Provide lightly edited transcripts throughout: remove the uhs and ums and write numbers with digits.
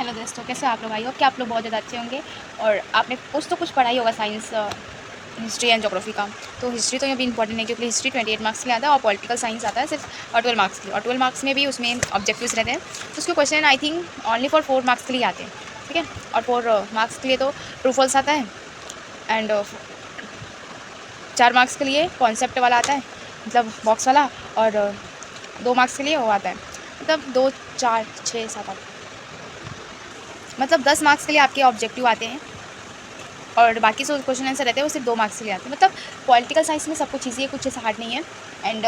Hello दोस्तों, कैसे हो आप लोग? आई होप कि आप लोग बहुत ज़्यादा अच्छे होंगे और आपने कुछ पढ़ा ही होगा साइंस, हिस्ट्री एंड ज्योग्राफी का। तो हिस्ट्री तो यहाँ भी इंपॉर्टेंट है क्योंकि हिस्ट्री 28 मार्क्स के लिए आता है और पॉलिटिकल साइंस आता है सिर्फ और 12 मार्क्स के लिए। और 12 मार्क्स में भी उसमें ऑब्जेक्टिव्स रहते हैं, तो उसके question I think only for 4 marks के लिए आते हैं, ठीक है। और 4 मार्क्स के लिए तो ट्रू फॉल्स आता है एंड 4 मार्क्स के लिए कॉन्सेप्ट वाला आता है, मतलब बॉक्स वाला। और 2 मार्क्स के लिए वो आता है, मतलब 2 4 6 7 8, मतलब 10 मार्क्स के लिए आपके ऑब्जेक्टिव आते हैं और बाकी जो क्वेश्चन आंसर रहते हैं वो सिर्फ 2 मार्क्स के लिए आते हैं। मतलब पॉलिटिकल साइंस में सब कुछ इजी है, कुछ ऐसा हार्ड नहीं है। एंड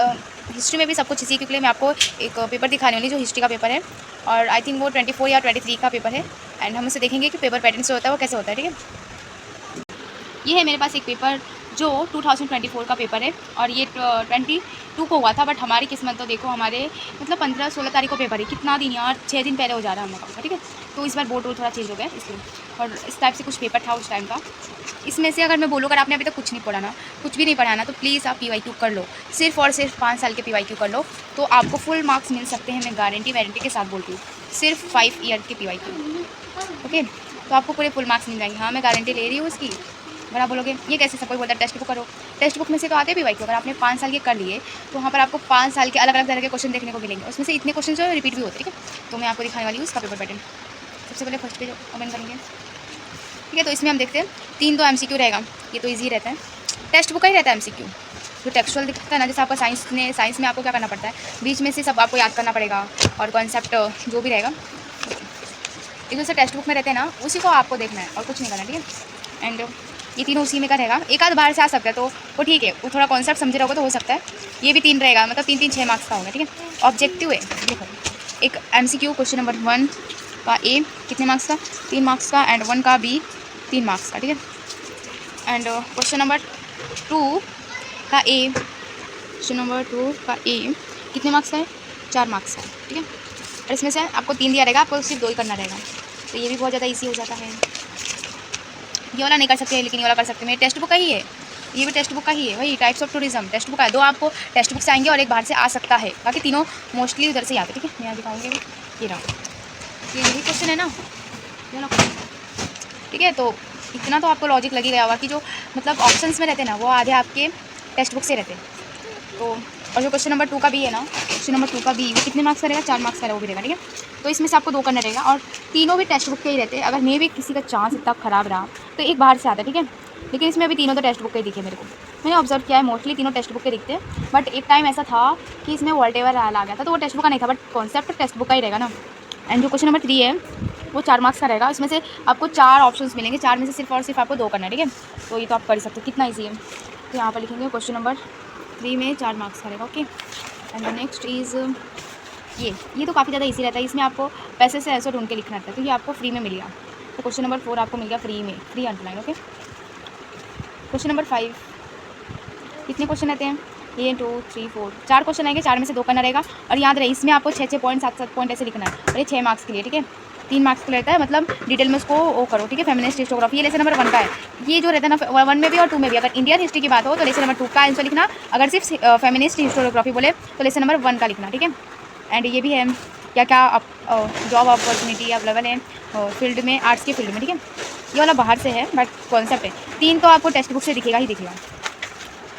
हिस्ट्री में भी सब कुछ इजी है क्योंकि मैं आपको एक पेपर दिखाने वाली जो हिस्ट्री का पेपर है और आई थिंक वो 24 या 23 का पेपर है। एंड हम उसे देखेंगे कि पेपर पैटर्न से होता है वो कैसे होता है, ठीक है। ये है मेरे पास एक पेपर जो 2024 का पेपर है और ये 22 को हुआ था, बट हमारी किस्मत तो देखो, हमारे मतलब 15-16 तारीख को पेपर है। कितना दिन यार, 6 दिन पहले हो जा रहा है हम लोगों का, ठीक है। तो इस बार बोर्ड थोड़ा चेंज हो गया इसलिए, और इस टाइप से कुछ पेपर था उस टाइम का। इसमें से अगर मैं बोलूँ, अगर आपने अभी तक कुछ नहीं पढ़ा ना, कुछ भी नहीं पढ़ा ना, तो प्लीज़ आप PYQ कर लो, सिर्फ और सिर्फ 5 साल के PYQ कर लो, तो आपको फुल मार्क्स मिल सकते हैं। मैं गारंटी वारंटी के साथ बोलती हूँ, सिर्फ 5 ईयर के PYQ, ओके। तो आपको पूरे फुल मार्क्स मिल जाएंगे। हाँ, मैं गारंटी ले रही हूँ उसकी। अगर आप बोलोगे ये कैसे, सब कोई बोलता है टेक्स्ट बुक करो, टेक्स्ट बुक में से तो आते भी PYQ। अगर आपने 5 साल के कर लिए तो वहाँ पर आपको 5 साल के अलग अलग तरह के क्वेश्चन देखने को मिलेंगे। उसमें से इतने क्वेश्चन जो है रिपीट भी होते हैं, ठीक है। तो मैं आपको दिखाने वाली हूँ उसका पेपर पैटर्न। सबसे पहले फर्स्ट पेज ओपन करेंगे, ठीक है। तो इसमें हम देखते हैं 3 तो MCQ रहेगा, ये तो ईजी रहता है, टेक्स्ट बुक का ही रहता है MCQ। जो टेक्सुअल दिखता है ना, जैसे आपका साइंस में आपको क्या करना पड़ता है, बीच में से सब आपको याद करना पड़ेगा और कॉन्सेप्ट जो भी रहेगा, ये जैसे टेक्स्ट बुक में रहते हैं ना, उसी को आपको देखना है और कुछ नहीं करना, ठीक है। एंड ये तीनों उसी में का रहेगा। एक आध बाहर से आ सकता है तो वो ठीक है, वो थोड़ा कॉन्सेप्ट समझे रहोगे तो हो सकता है। ये भी 3 रहेगा, मतलब 3 3 6 मार्क्स का होगा, ठीक है। ऑब्जेक्टिव है, देखो एक MCQ क्वेश्चन नंबर 1 का A कितने मार्क्स का, 3 मार्क्स का, एंड 1 का B 3 मार्क्स का, ठीक है। एंड क्वेश्चन नंबर 2 का A, क्वेश्चन नंबर 2 का A कितने मार्क्स का है, 4 मार्क्स का है, ठीक है। और इसमें से आपको 3 दिया रहेगा, आपको सिर्फ 2 ही करना रहेगा, तो ये भी बहुत ज़्यादा ईजी हो जाता है। ये वाला नहीं कर सकते लेकिन ये वाला कर सकते हैं, मेरे टेक्स्ट बुक का ही है, ये भी टेक्स्ट बुक का ही है। वही types of tourism text book का है, 2 आपको टेक्स्ट बुक से आएंगे और एक बाहर से आ सकता है, बाकी तीनों मोस्टली उधर से ही आते हैं, ठीक है। मैं यहाँ दिखाऊंगी, ये रहा, ये यही क्वेश्चन है ना, ये वाला क्वेश्चन, ठीक है। तो इतना तो आपको लॉजिक लग ही गया होगा कि जो मतलब ऑप्शंस में रहते हैं ना, वो आधे आपके टेक्स्ट बुक से रहते हैं। तो और जो क्वेश्चन नंबर 2 का भी है ना, क्वेश्चन नंबर 2 का भी वो कितने मार्क्स का रहेगा, 4 मार्क्स का रहेगा, वो भी रहेगा, ठीक है। तो इसमें से आपको 2 करना रहेगा और तीनों भी टेक्स्ट बुक के ही रहते हैं। अगर मे भी किसी का चांस इतना ख़राब रहा तो एक बाहर से आता है, ठीक है। लेकिन इसमें अभी तीनों तो टेक्स्ट बुक के ही दिखे मेरे को, मैंने ऑब्जर्व किया है, मोस्टली तीनों टेक्स्ट बुक के दिखते हैं। बट एक टाइम ऐसा था कि इसमें वॉल्टेवर आ गया था, तो वो टेक्स्ट बुक का नहीं था, बट कॉन्सेप्ट टेक्स्ट बुक का ही रहेगा ना। एंड जो क्वेश्चन नंबर 3 है वो 4 मार्क्स का रहेगा, इसमें से आपको 4 ऑप्शंस मिलेंगे, 4 में से सिर्फ और सिर्फ आपको 2 करना है, ठीक है। तो ये तो आप कर ही सकते हो, कितना ईजी है। तो यहाँ पर लिखेंगे क्वेश्चन नंबर 3 में 4 मार्क्स का रहेगा, ओके। एंड नेक्स्ट इज़ ये तो काफ़ी ज़्यादा इजी रहता है, इसमें आपको पैसे से ऐसे ढूंढ के लिखना रहता है, तो ये आपको फ्री में मिल गया। तो क्वेश्चन नंबर 4 आपको मिल गया फ्री में, free underline, okay. Question number 5, कितने क्वेश्चन रहते हैं, ये 2 3 4 4 क्वेश्चन आएंगे, 4 में से 2 करना रहेगा। और याद रहे इसमें आपको 6 पॉइंट 7 पॉइंट ऐसे लिखना है, और ये 6 मार्क्स के लिए, ठीक है। 3 मार्क्स का रहता है, मतलब डिटेल में उसको वो करो, ठीक है। फेमिनिस्ट हिस्टोग्राफी ये लेसन नंबर 1 का है। ये जो रहता है ना 1 में भी और 2 में भी, अगर इंडियन हिस्ट्री की बात हो तो लेसन नंबर 2 का आंसर लिखना, अगर सिर्फ फेमिनिस्ट हिस्टोग्राफी बोले तो लेसन नंबर 1 का लिखना, ठीक है। एंड ये भी है क्या क्या जॉब अपॉर्चुनिटी अवेलेबल है फील्ड में, आर्ट्स के फील्ड में, ठीक है। ये वाला बाहर से है बट कॉन्सेप्ट है, 3 तो आपको टेक्स्ट बुक से दिखेगा ही दिखेगा।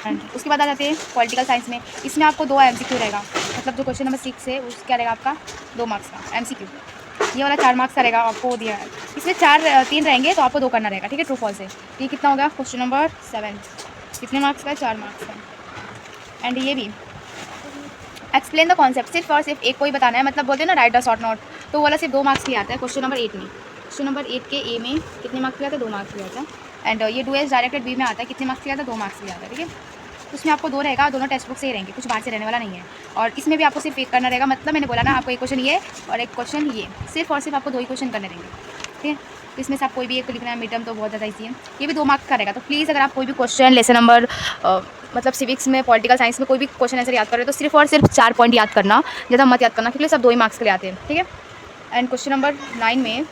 एंड उसके बाद आ जाते हैं पॉलिटिकल साइंस में, इसमें आपको 2 MCQ रहेगा, मतलब जो क्वेश्चन नंबर 6 है उसका क्या रहेगा आपका 2 मार्क्स का MCQ। ये वाला 4 मार्क्स का रहेगा, आपको दिया है। इसमें 3 रहेंगे तो आपको 2 करना रहेगा, ठीक है, ट्रू फॉल्स से। ये कितना होगा क्वेश्चन नंबर 7, कितने मार्क्स का है, 4 मार्क्स का। एंड ये भी एक्सप्लेन द कॉन्सेप्ट, सिर्फ और सिर्फ एक को ही बताना है, मतलब बोलते हैं ना राइट द शॉर्ट नोट, तो वो वाला सिर्फ 2 मार्क्स के लिए आता है। क्वेश्चन नंबर 8 में, क्वेश्चन नंबर 8 के A में कितने मार्क्स के लिए आता है, 2 मार्क्स के लिए आता है। एंड ये डू एस डायरेक्टेड B में आता है, कितने मार्क्स के लिए आता है, 2 मार्क्स के लिए आता है, ठीक है। उसमें आपको 2 रहेगा, दोनों टेक्स्ट बुक से ही रहेंगे, कुछ बाहर से रहने वाला नहीं है। और इसमें भी आपको सिर्फ एक करना रहेगा, मतलब मैंने बोला ना आपको एक क्वेश्चन ये और एक क्वेश्चन ये, सिर्फ और सिर्फ आपको 2 ही क्वेश्चन करने रहेंगे, ठीक है। तो इसमें से आप कोई भी एक लिखना है, मिड टर्म तो बहुत ज़्यादा ईजी है, ये भी 2 मार्क्स का रहेगा। तो प्लीज़ अगर आप कोई भी क्वेश्चन लेसन नंबर मतलब सिविक्स में, पॉलिटिकल साइंस में कोई भी क्वेश्चन आंसर याद कर रहे हो तो सिर्फ और सिर्फ 4 पॉइंट याद करना, ज़्यादा मत याद करना, क्योंकि सब 2 ही मार्क्स के लिए आते हैं, ठीक है। एंड क्वेश्चन नंबर 9 में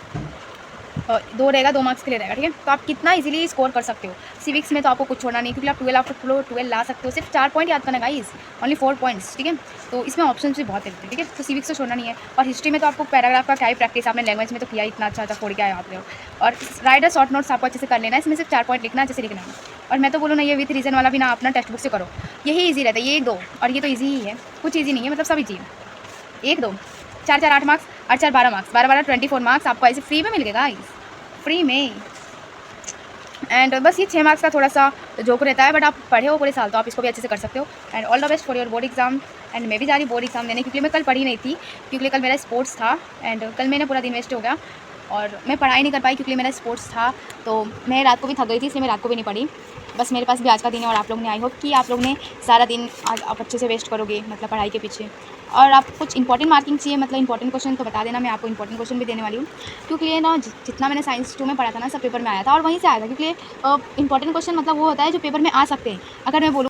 2 रहेगा, 2 मार्क्स के लिए रहेगा, ठीक है? तो आप कितना इजीली स्कोर कर सकते हो। सिविक्स में तो आपको कुछ छोड़ना नहीं, क्योंकि आप 12 ला सकते हो, सिर्फ 4 पॉइंट याद करना गाइस, ओनली 4 पॉइंट्स, ठीक है? तो इसमें ऑप्शन भी बहुत है, ठीक है? तो सिविक्स तो छोड़ना नहीं है। और हिस्ट्री में तो आपको पैराग्राफ का क्या ही प्रैक्टिस, आपने लैंग्वेज में तो किया ही, इतना अच्छा छोड़ के आए आप लोग। और राइटर शॉर्ट नोट्स आपको अच्छे से कर लेना है, इसमें सिर्फ 4 पॉइंट लिखना, अच्छे से लिखना है। और मैं तो बोलूँ ना, ये विथ रीज़न वाला भी ना अपना टेक्स्ट बुक से करो, यही ईजी रहता है, ये 2 और ये तो ईजी ही है, कुछ ईजी नहीं है, मतलब सब ईजी है। 1 2 4 4 8 मार्क्स, 8 4 12 मार्क्स, 12 12 24 मार्क्स आपको ऐसे फ्री में मिल गए गाइस, फ्री में। एंड बस ये 6 मार्क्स का थोड़ा सा जोक रहता है, बट आप पढ़े हो पूरे साल तो आप इसको भी अच्छे से कर सकते हो। And all the best for your board exam. And मैं भी जा रही बोर्ड एग्जाम देने, क्योंकि मैं कल पढ़ी नहीं थी, क्योंकि कल मेरा स्पोर्ट्स था। एंड कल मैंने पूरा दिन वेस्ट हो गया और मैं पढ़ाई नहीं कर पाई, क्योंकि मेरा स्पोर्ट्स था। तो मैं रात को भी थक गई थी, इसलिए मैं रात को भी नहीं पढ़ी। बस मेरे पास भी आज का दिन है, और आप लोग ने, आई होप कि आप लोग ने सारा दिन आज आप अच्छे से वेस्ट करोगे, मतलब पढ़ाई के पीछे। और आप कुछ इंपॉर्टेंट मार्किंग चाहिए, मतलब इंपॉर्टेंट क्वेश्चन, तो बता देना, मैं आपको इंपॉर्टेंट क्वेश्चन भी देने वाली हूँ। क्योंकि ये ना जितना मैंने साइंस 2 में पढ़ा था ना, सब पेपर में आया था, और वहीं से आया था, क्योंकि इंपॉर्टेंट क्वेश्चन मतलब वो होता है जो पेपर में आ सकते हैं। अगर मैं बोलूँ